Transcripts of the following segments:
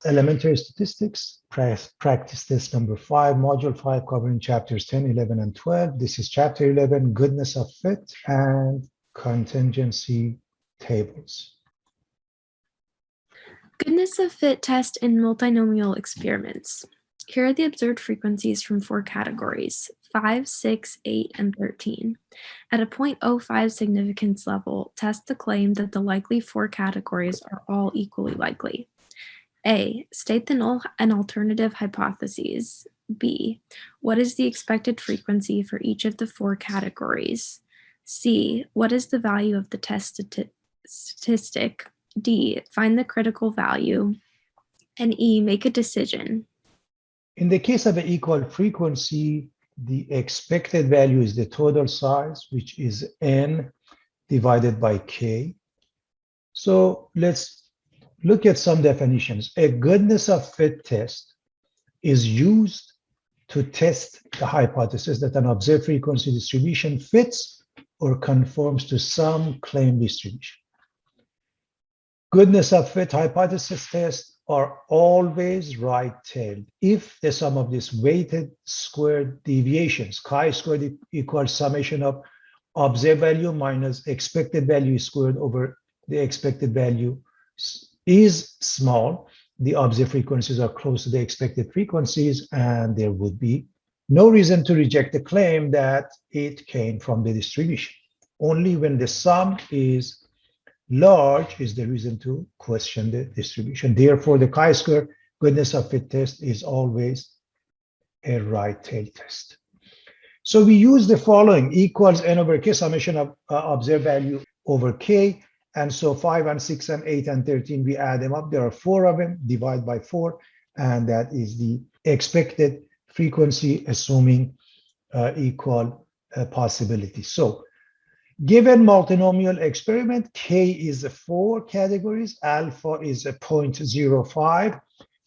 Elementary Statistics, practice test number 5, module 5, covering chapters 10, 11, and 12. This is chapter 11, goodness of fit and contingency tables. Goodness of fit test in multinomial experiments. Here are the observed frequencies from 4 categories, 5, 6, 8, and 13. At a 0.05 significance level, test the claim that the likely 4 categories are all equally likely. A. State the null and alternative hypotheses. B. What is the expected frequency for each of the 4 categories? C. What is the value of the test statistic? D. Find the critical value. And E. Make a decision. In the case of an equal frequency, the expected value is the total size, which is n divided by k. So let's look at some definitions. A goodness of fit test is used to test the hypothesis that an observed frequency distribution fits or conforms to some claimed distribution. Goodness of fit hypothesis tests are always right-tailed if the sum of these weighted squared deviations, chi-squared equals summation of observed value minus expected value squared over the expected value is small. The observed frequencies are close to the expected frequencies, and there would be no reason to reject the claim that it came from the distribution. Only when the sum is large is the reason to question the distribution. Therefore, the chi-square goodness of fit test is always a right-tail test. So we use the following: equals n over k, summation of observed value over k. And so 5 and 6 and 8 and 13, we add them up. There are 4 of them, divide by 4, and that is the expected frequency, assuming equal possibility. So given multinomial experiment, k is 4 categories, alpha is 0.05.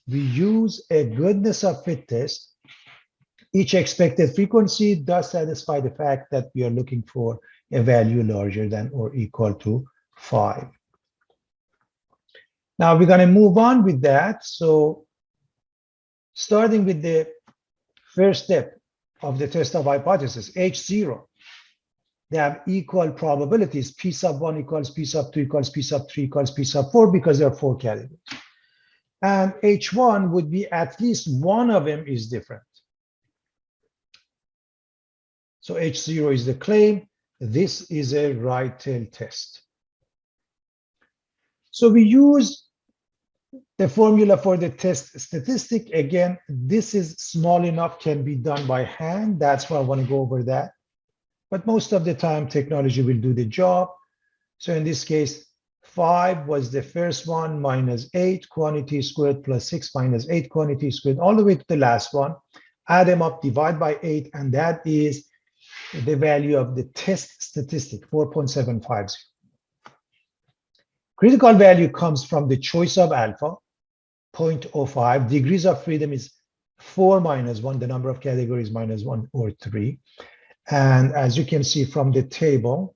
We use a goodness of fit test. Each expected frequency does satisfy the fact that we are looking for a value larger than or equal to 5. Now we're going to move on with that. So starting with the first step of the test of hypothesis, H0. They have equal probabilities. P sub 1 equals P sub 2 equals P sub 3 equals P sub 4 because there are 4 categories. And H1 would be at least one of them is different. So H0 is the claim. This is a right-tail test. So we use the formula for the test statistic. Again, this is small enough, can be done by hand. That's why I want to go over that. But most of the time, technology will do the job. So in this case, 5 was the first one, minus 8 quantity squared plus 6 minus 8 quantity squared, all the way to the last one. Add them up, divide by 8, and that is the value of the test statistic, 4.750. Critical value comes from the choice of alpha, 0.05. Degrees of freedom is 4 minus 1, the number of categories minus 1 or 3. And as you can see from the table,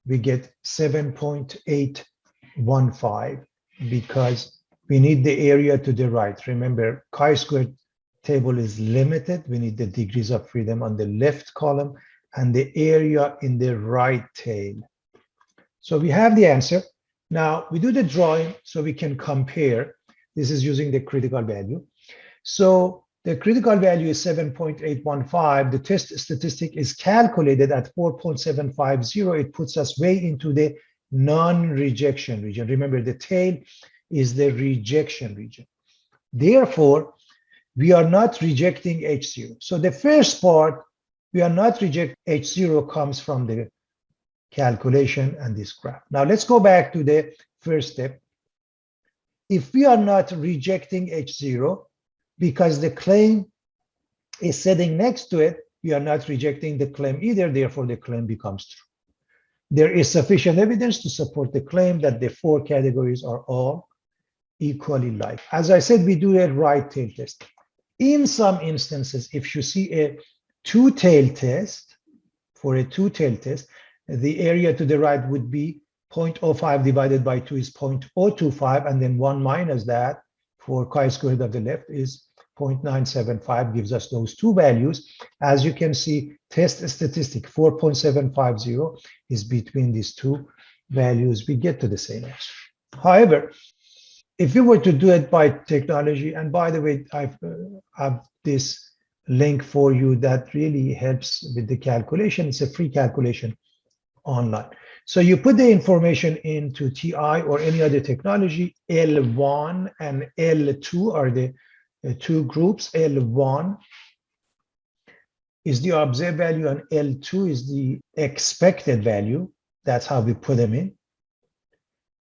we get 7.815 because we need the area to the right. Remember, chi-squared table is limited. We need the degrees of freedom on the left column and the area in the right tail. So we have the answer. Now we do the drawing so we can compare. This is using the critical value. So the critical value is 7.815. The test statistic is calculated at 4.750. It puts us way into the non-rejection region. Remember, the tail is the rejection region. Therefore, we are not rejecting H0. So the first part, we are not rejecting H0 comes from the calculation and this graph. Now let's go back to the first step. If we are not rejecting H0 because the claim is sitting next to it, we are not rejecting the claim either, therefore the claim becomes true. There is sufficient evidence to support the claim that the 4 categories are all equally like. As I said, we do a right-tail test. In some instances, if you see a two-tail test, for a two-tail test, the area to the right would be 0.05 divided by 2 is 0.025, and then 1 minus that for chi-squared of the left is 0.975, gives us those two values. As you can see, test statistic 4.750 is between these two values. We get to the same answer. However, if you were to do it by technology, and by the way, I've have this link for you that really helps with the calculation. It's a free calculation online. So you put the information into TI or any other technology. L1 and L2 are the two groups. L1 is the observed value and L2 is the expected value. That's how we put them in.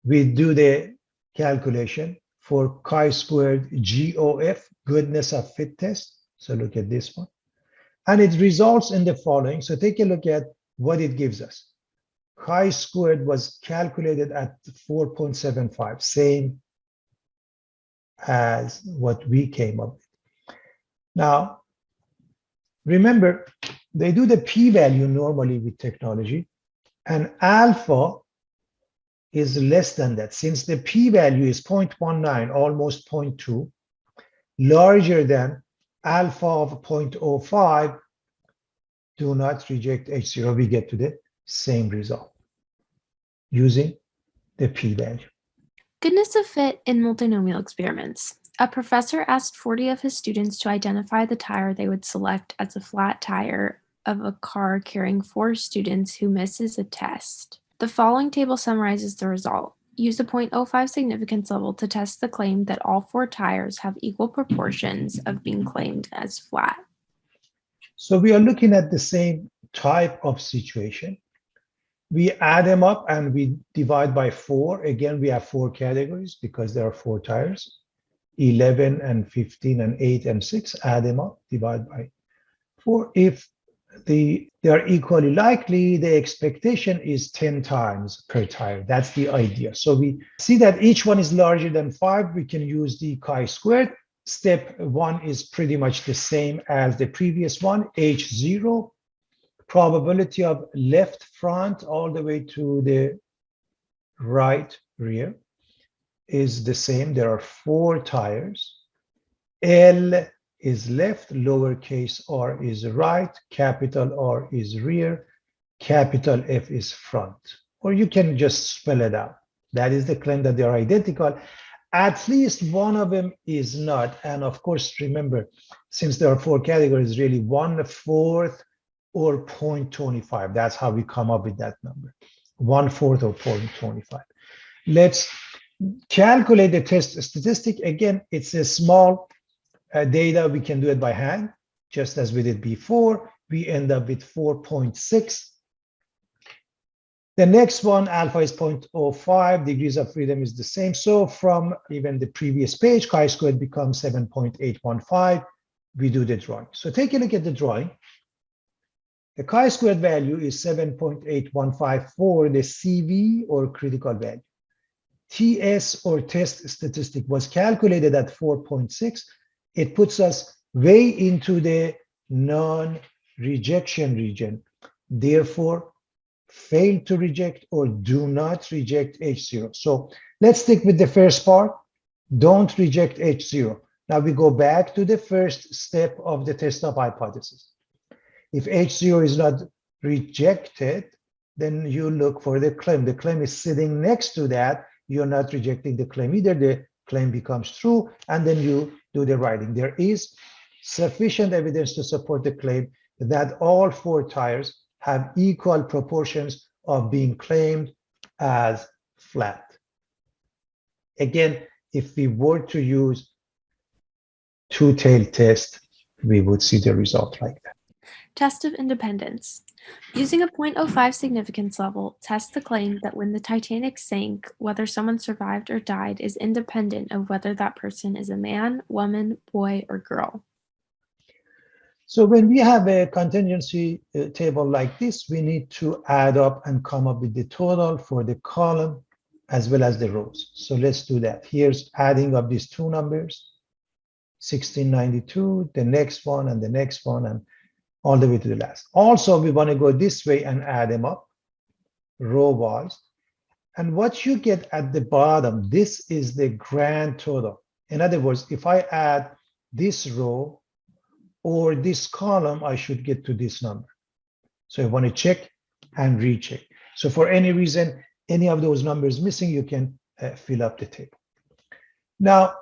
We do the calculation for chi-squared GOF, goodness of fit test. So look at this one. And it results in the following. So take a look at what it gives us. Chi-squared was calculated at 4.75, same as what we came up with. Now, remember, they do the p-value normally with technology, and alpha is less than that. Since the p-value is 0.19, almost 0.2, larger than alpha of 0.05, do not reject H0. We get to the same result using the p-value. Goodness of fit in multinomial experiments. A professor asked 40 of his students to identify the tire they would select as a flat tire of a car carrying 4 students who misses a test. The following table summarizes the result. Use a 0.05 significance level to test the claim that all 4 tires have equal proportions of being claimed as flat. So we are looking at the same type of situation. We add them up and we divide by 4. Again, we have 4 categories because there are 4 tires. 11 and 15 and 8 and 6, add them up, divide by 4. If they are equally likely, the expectation is 10 times per tire. That's the idea. So we see that each one is larger than 5. We can use the chi-squared. Step 1 is pretty much the same as the previous one, H0. Probability of left front all the way to the right rear is the same. There are 4 tires. L is left, lowercase r is right, capital R is rear, capital F is front. Or you can just spell it out. That is the claim that they are identical. At least one of them is not. And of course, remember, since there are 4 categories, really 1/4 or 0.25. That's how we come up with that number, 1/4 or 0.25. Let's calculate the test statistic. Again, it's a small data. We can do it by hand, just as we did before. We end up with 4.6. The next one, alpha is 0.05, degrees of freedom is the same. So from even the previous page, chi-squared becomes 7.815. We do the drawing. So take a look at the drawing. The chi-squared value is 7.815 for the CV or critical value. TS or test statistic was calculated at 4.6. It puts us way into the non-rejection region. Therefore, fail to reject or do not reject H0. So let's stick with the first part. Don't reject H0. Now we go back to the first step of the test of hypothesis. If H0 is not rejected, then you look for the claim. The claim is sitting next to that. You're not rejecting the claim either. The claim becomes true, and then you do the writing. There is sufficient evidence to support the claim that all 4 tires have equal proportions of being claimed as flat. Again, if we were to use two-tailed test, we would see the result like that. Test of independence. Using a 0.05 significance level, test the claim that when the Titanic sank, whether someone survived or died is independent of whether that person is a man, woman, boy, or girl. So when we have a contingency table like this, we need to add up and come up with the total for the column as well as the rows. So let's do that. Here's adding up these 2 numbers, 1692, the next one, and the next one, and all the way to the last. Also, we want to go this way and add them up row-wise. And what you get at the bottom, this is the grand total. In other words, if I add this row or this column, I should get to this number. So I want to check and recheck. So for any reason, any of those numbers missing, you can fill up the table. Now,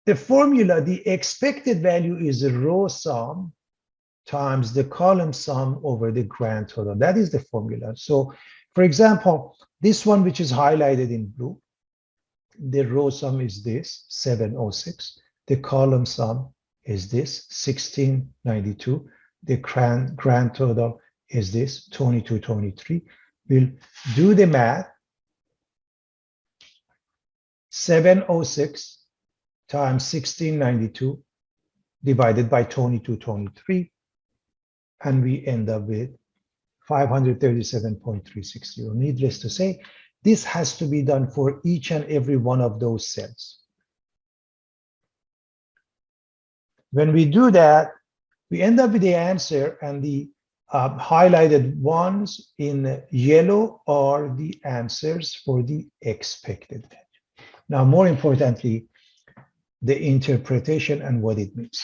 the formula, the expected value is the row sum times the column sum over the grand total. That is the formula. So for example, this one, which is highlighted in blue, the row sum is this, 706. The column sum is this, 1692. The grand total is this, 2223. We'll do the math. 706 times 1692 divided by 2223, and we end up with 537.360. Needless to say, this has to be done for each and every one of those cells. When we do that, we end up with the answer, and the highlighted ones in yellow are the answers for the expected value. Now, more importantly, the interpretation and what it means.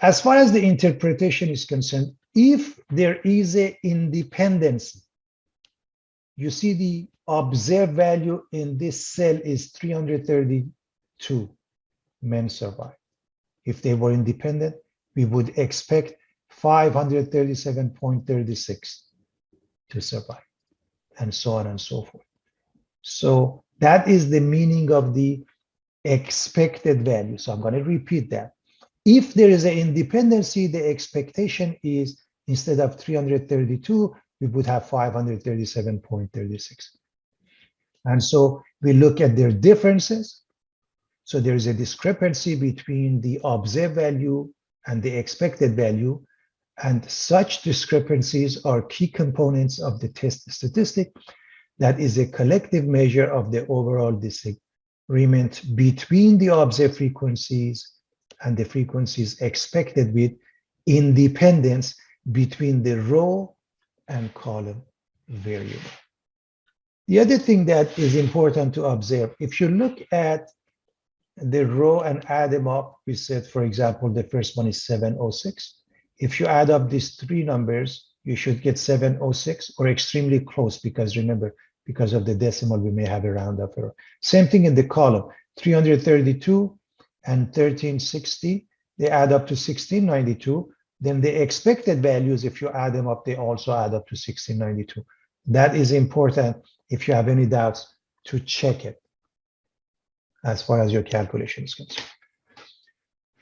As far as the interpretation is concerned, if there is an independency, you see the observed value in this cell is 332 men survive. If they were independent, we would expect 537.36 to survive, and so on and so forth. So that is the meaning of the expected value. So I'm going to repeat that. If there is an independency, the expectation is instead of 332, we would have 537.36. And so we look at their differences. So there is a discrepancy between the observed value and the expected value. And such discrepancies are key components of the test statistic. That is a collective measure of the overall disagreement between the observed frequencies and the frequencies expected with independence between the row and column variable. The other thing that is important to observe, if you look at the row and add them up, we said, for example, the first one is 706. If you add up these three numbers, you should get 706 or extremely close, because remember, because of the decimal, we may have a round-off error. Same thing in the column, 332 and 1360, they add up to 1692. Then the expected values, if you add them up, they also add up to 1692. That is important if you have any doubts to check it as far as your calculation is concerned.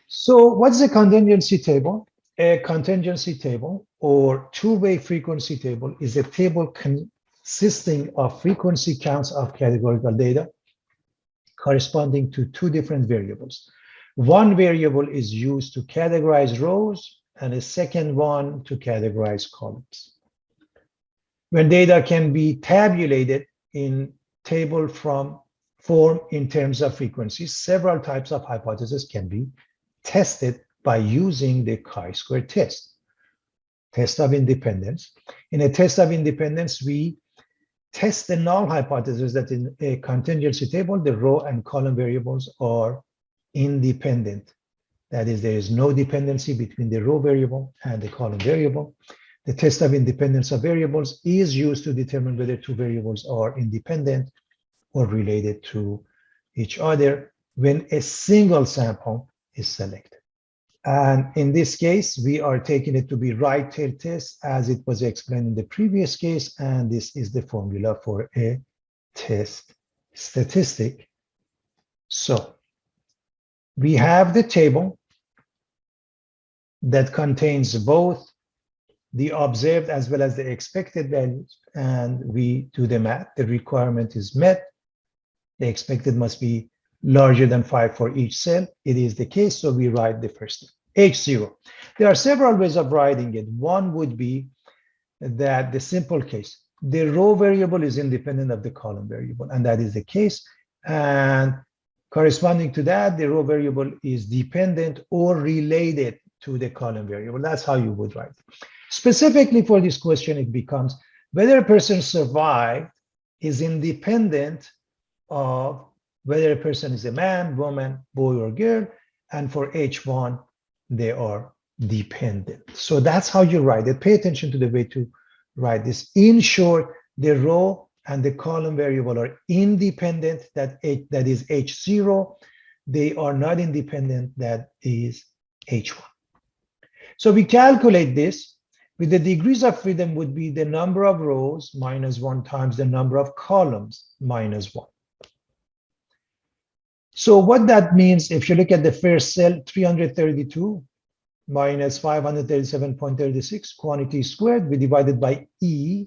So what's the contingency table? A contingency table or two-way frequency table is a table consisting of frequency counts of categorical data corresponding to two different variables. One variable is used to categorize rows and a second one to categorize columns. When data can be tabulated in table form in terms of frequencies, several types of hypotheses can be tested by using the chi-square test. Test of independence. In a test of independence, we test the null hypothesis that in a contingency table, the row and column variables are independent. That is, there is no dependency between the row variable and the column variable. The test of independence of variables is used to determine whether two variables are independent or related to each other when a single sample is selected. And in this case, we are taking it to be right-tail test as it was explained in the previous case, and this is the formula for a test statistic. So we have the table that contains both the observed as well as the expected values, and we do the math. The requirement is met. The expected must be larger than 5 for each cell. It is the case, so we write the first step, H0. There are several ways of writing it. One would be that the simple case, the row variable is independent of the column variable, and that is the case. And corresponding to that, the row variable is dependent or related to the column variable. That's how you would write it. Specifically for this question, it becomes whether a person survived is independent of whether a person is a man, woman, boy, or girl. And for H1, they are dependent. So that's how you write it. Pay attention to the way to write this. In short, the row and the column variable are independent, that is H0. They are not independent, that is H1. So we calculate this with the degrees of freedom would be the number of rows minus 1 times the number of columns minus 1. So what that means, if you look at the first cell, 332 minus 537.36, quantity squared, we divided by E,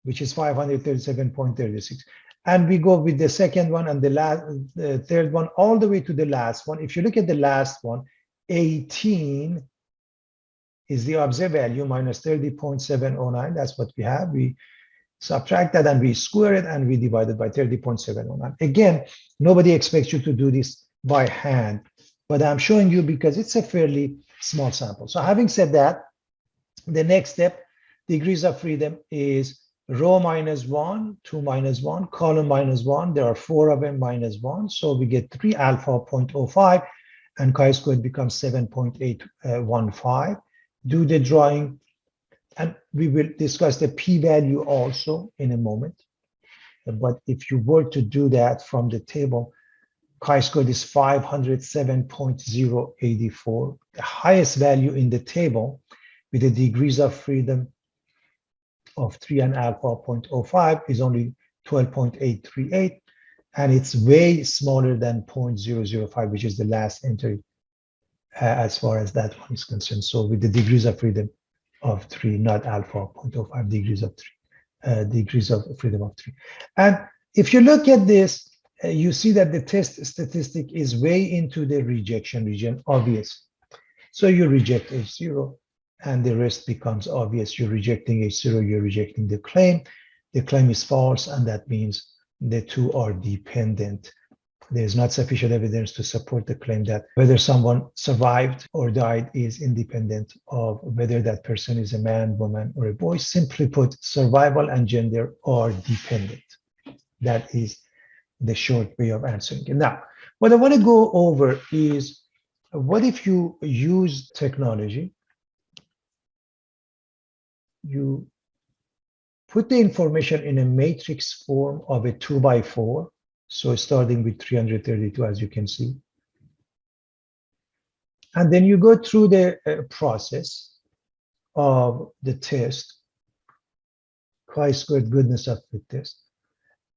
which is 537.36. And we go with the second one and the third one all the way to the last one. If you look at the last one, 18 is the observed value minus 30.709. That's what we have. We subtract that and we square it and we divide it by 30.709. Again, nobody expects you to do this by hand, but I'm showing you because it's a fairly small sample. So having said that, the next step, degrees of freedom, is row minus 1, 2 minus 1, column minus 1. There are 4 of them minus 1. So we get 3 alpha 0.05 and chi-squared becomes 7.815. Do the drawing, and we will discuss the p-value also in a moment. But if you were to do that from the table, chi-squared is 507.084. The highest value in the table with the degrees of freedom of 3 and alpha 0.05 is only 12.838, and it's way smaller than 0.005, which is the last entry as far as that one is concerned. So with the degrees of freedom of 3, not alpha 0.05, degrees of 3, degrees of freedom of 3. And if you look at this, you see that the test statistic is way into the rejection region, obvious. So you reject H0 and the rest becomes obvious. You're rejecting H0, you're rejecting the claim. The claim is false, and that means the two are dependent. There's not sufficient evidence to support the claim that whether someone survived or died is independent of whether that person is a man, woman, or a boy. Simply put, survival and gender are dependent. That is the short way of answering it. Now, what I want to go over is, what if you use technology? You put the information in a matrix form of a 2x4. So starting with 332, as you can see. And then you go through the process of the test, chi-squared goodness of fit test.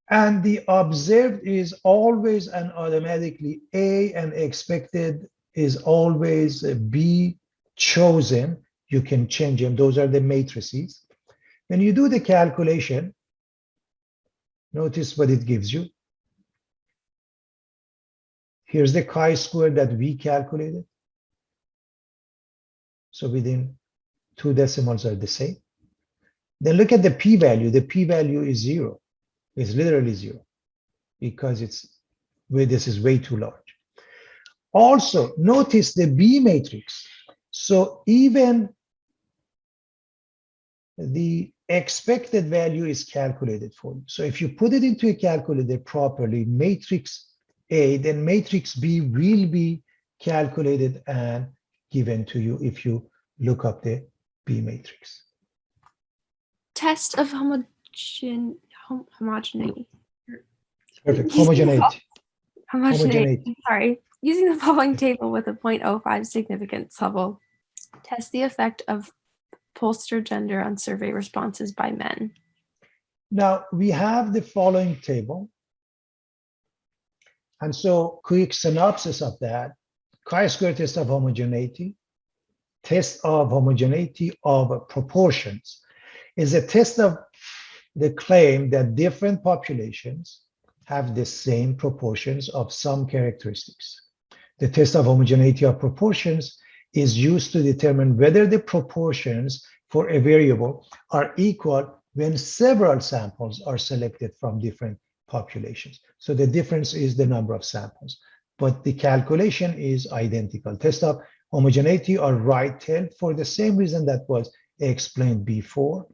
And the observed is always and automatically A, and expected is always B chosen. You can change them. Those are the matrices. When you do the calculation, notice what it gives you. Here's the chi-square that we calculated. So within 2 decimals are the same. Then look at the p-value. The p-value is 0. It's literally 0 because this is way too large. Also, notice the B matrix. So even the expected value is calculated for you. So if you put it into a calculator properly, matrix A, then matrix B will be calculated and given to you if you look up the B matrix. Test of homogeneity. Perfect. Homogeneity. Homogeneity. Sorry. Using the following table with a 0.05 significance level, test the effect of pollster gender on survey responses by men. Now we have the following table. And so quick synopsis of that: chi-square test of homogeneity of proportions is a test of the claim that different populations have the same proportions of some characteristics. The test of homogeneity of proportions is used to determine whether the proportions for a variable are equal when several samples are selected from different populations. So the difference is the number of samples, but the calculation is identical. Test of homogeneity are right-tailed for the same reason that was explained before.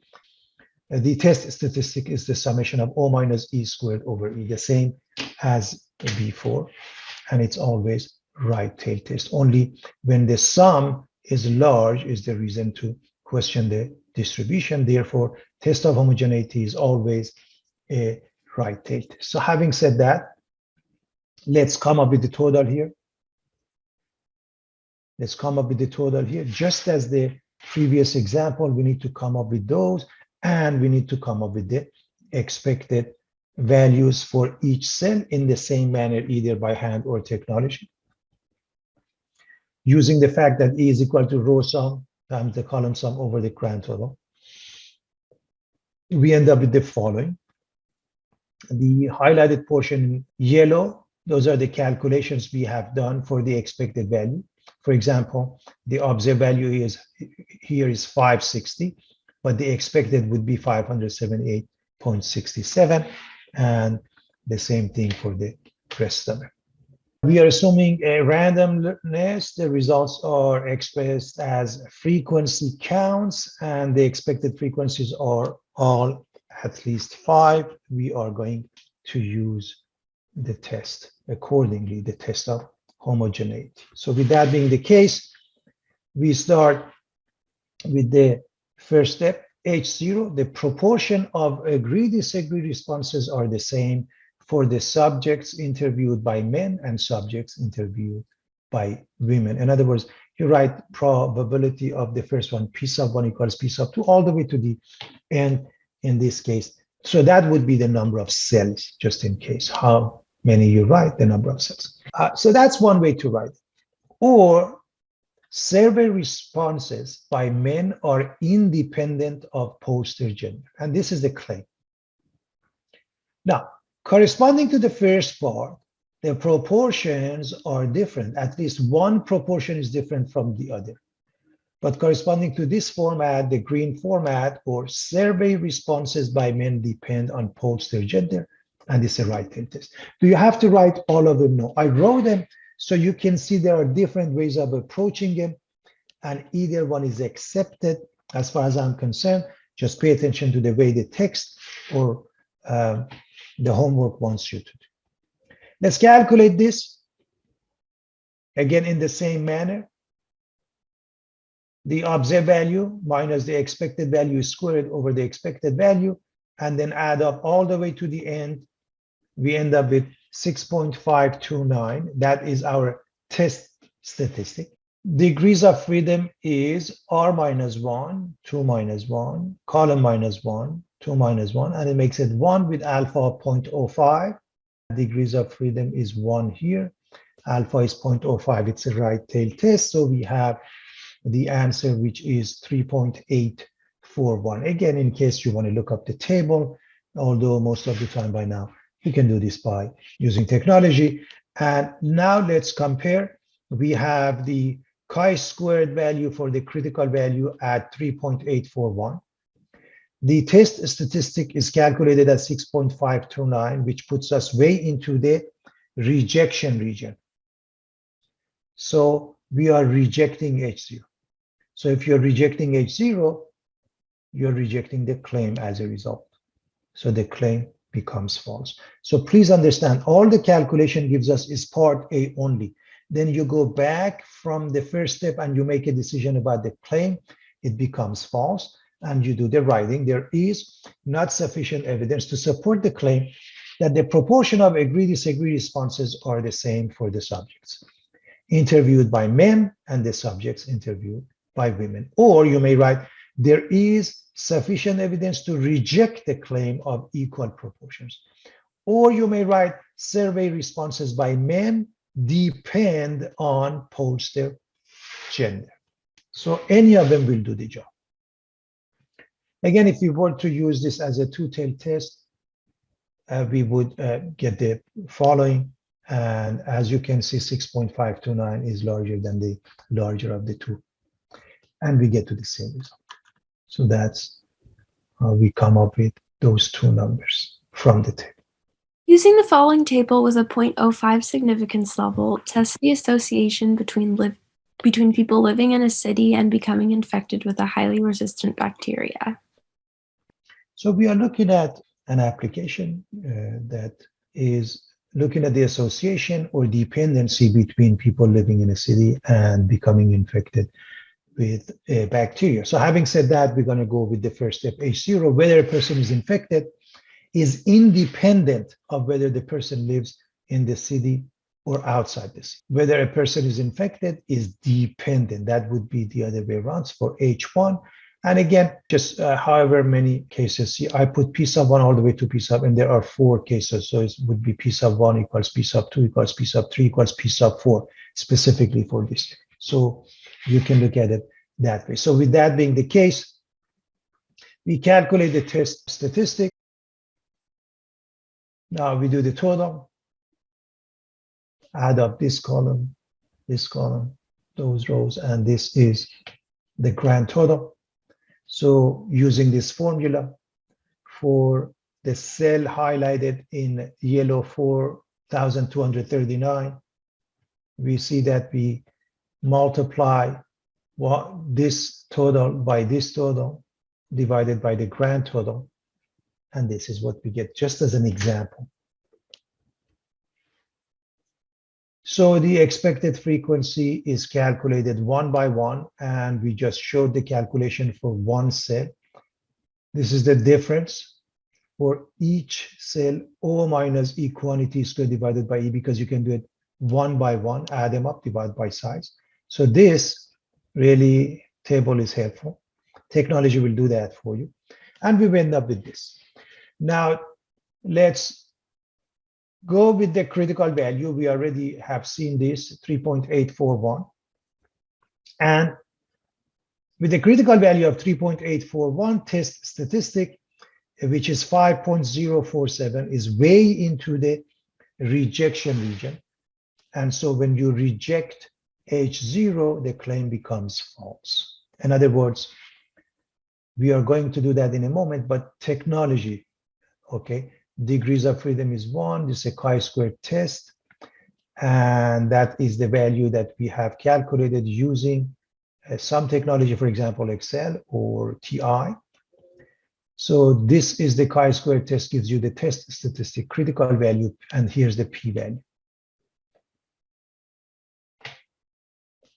The test statistic is the summation of O minus E squared over E, the same as before, and it's always right tail test. Only when the sum is large is the reason to question the distribution. Therefore, test of homogeneity is always a right tail test. So having said that, let's come up with the total here. Let's come up with the total here. Just as the previous example, we need to come up with those, and we need to come up with the expected values for each cell in the same manner, either by hand or technology. Using the fact that E is equal to row sum times the column sum over the grand total, we end up with the following. The highlighted portion in yellow, those are the calculations we have done for the expected value. For example, the observed value here is 560, but the expected would be 578.67, and the same thing for the rest of it. We are assuming a randomness. The results are expressed as frequency counts, and the expected frequencies are all at least 5. We are going to use the test accordingly, the test of homogeneity. So with that being the case, we start with the first step, H0. The proportion of agree-disagree responses are the same for the subjects interviewed by men and subjects interviewed by women. In other words, you write probability of the first one, P sub 1 equals P sub 2, all the way to the end in this case. So that would be the number of cells, just in case. How many you write, the number of cells. So that's one way to write. Or survey responses by men are independent of poster gender. And this is the claim. Now, corresponding to the first part, the proportions are different. At least one proportion is different from the other. But corresponding to this format, the green format, or survey responses by men depend on poster gender, and it's a right tail test. Do you have to write all of them? No, I wrote them so you can see there are different ways of approaching them, and either one is accepted as far as I'm concerned. Just pay attention to the way the text or the homework wants you to do. Let's calculate this again in the same manner. The observed value minus the expected value squared over the expected value, and then add up all the way to the end. We end up with 6.529. That is our test statistic. Degrees of freedom is R minus 1, 2 minus 1, column minus 1, 2 minus 1, and it makes it 1 with alpha of 0.05. Degrees of freedom is 1 here. Alpha is 0.05. It's a right tail test. So we have the answer, which is 3.841. Again, in case you want to look up the table, although most of the time by now, you can do this by using technology. And now let's compare. We have the chi-squared value for the critical value at 3.841. The test statistic is calculated at 6.529, which puts us way into the rejection region. So we are rejecting H0. So if you're rejecting H0, you're rejecting the claim as a result. So the claim becomes false. So please understand, all the calculation gives us is part A only. Then you go back from the first step and you make a decision about the claim, it becomes false, and you do the writing. There is not sufficient evidence to support the claim that the proportion of agree-disagree responses are the same for the subjects interviewed by men and the subjects interviewed by women. Or you may write, there is sufficient evidence to reject the claim of equal proportions. Or you may write, survey responses by men depend on poster gender. So any of them will do the job. Again, if we were to use this as a two-tailed test, we would get the following. And as you can see, 6.529 is larger than the larger of the two. And we get to the same result. So that's how we come up with those two numbers from the table. Using the following table with a 0.05 significance level, test the association between people living in a city and becoming infected with a highly resistant bacteria. So we are looking at an application that is looking at the association or dependency between people living in a city and becoming infected with a bacteria. So having said that, we're going to go with the first step, H0, whether a person is infected is independent of whether the person lives in the city or outside the city. Whether a person is infected is dependent. That would be the other way around for H1. And again, just however many cases, see, I put P sub 1 all the way to P sub, and there are 4 cases. So it would be P sub 1 equals P sub 2 equals P sub 3 equals P sub 4, specifically for this. So you can look at it that way. So with that being the case, we calculate the test statistic. Now we do the total, add up this column, those rows, and this is the grand total. So using this formula for the cell highlighted in yellow 4,239, we see that we multiply this total by this total divided by the grand total. And this is what we get, just as an example. So the expected frequency is calculated one by one, and we just showed the calculation for one cell. This is the difference for each cell, O minus E quantity squared divided by E, because you can do it one by one, add them up, divide by size. So this really table is helpful. Technology will do that for you. And we end up with this. Now, let's go with the critical value. We already have seen this, 3.841. And with the critical value of 3.841, test statistic, which is 5.047, is way into the rejection region. And so when you reject H0, the claim becomes false. In other words, we are going to do that in a moment, but technology, okay? Degrees of freedom is 1. This is a chi-square test. And that is the value that we have calculated using some technology, for example, Excel or TI. So this is the chi-square test, gives you the test statistic, critical value, and here's the p-value.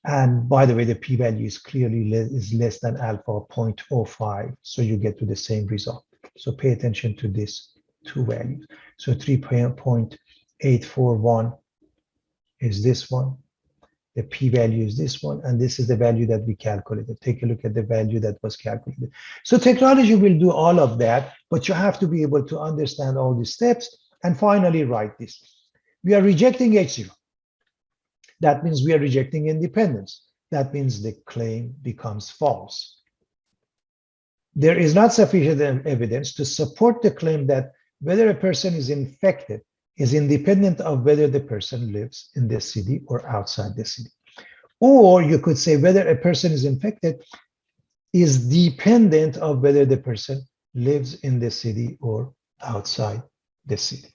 And by the way, the p-value is clearly less than alpha 0.05, so you get to the same result. So pay attention to this 2 values. So 3.841 is this one. The p-value is this one, and this is the value that we calculated. Take a look at the value that was calculated. So technology will do all of that, but you have to be able to understand all the steps and finally write this. We are rejecting H0. That means we are rejecting independence. That means the claim becomes false. There is not sufficient evidence to support the claim that whether a person is infected is independent of whether the person lives in the city or outside the city. Or you could say whether a person is infected is dependent of whether the person lives in the city or outside the city.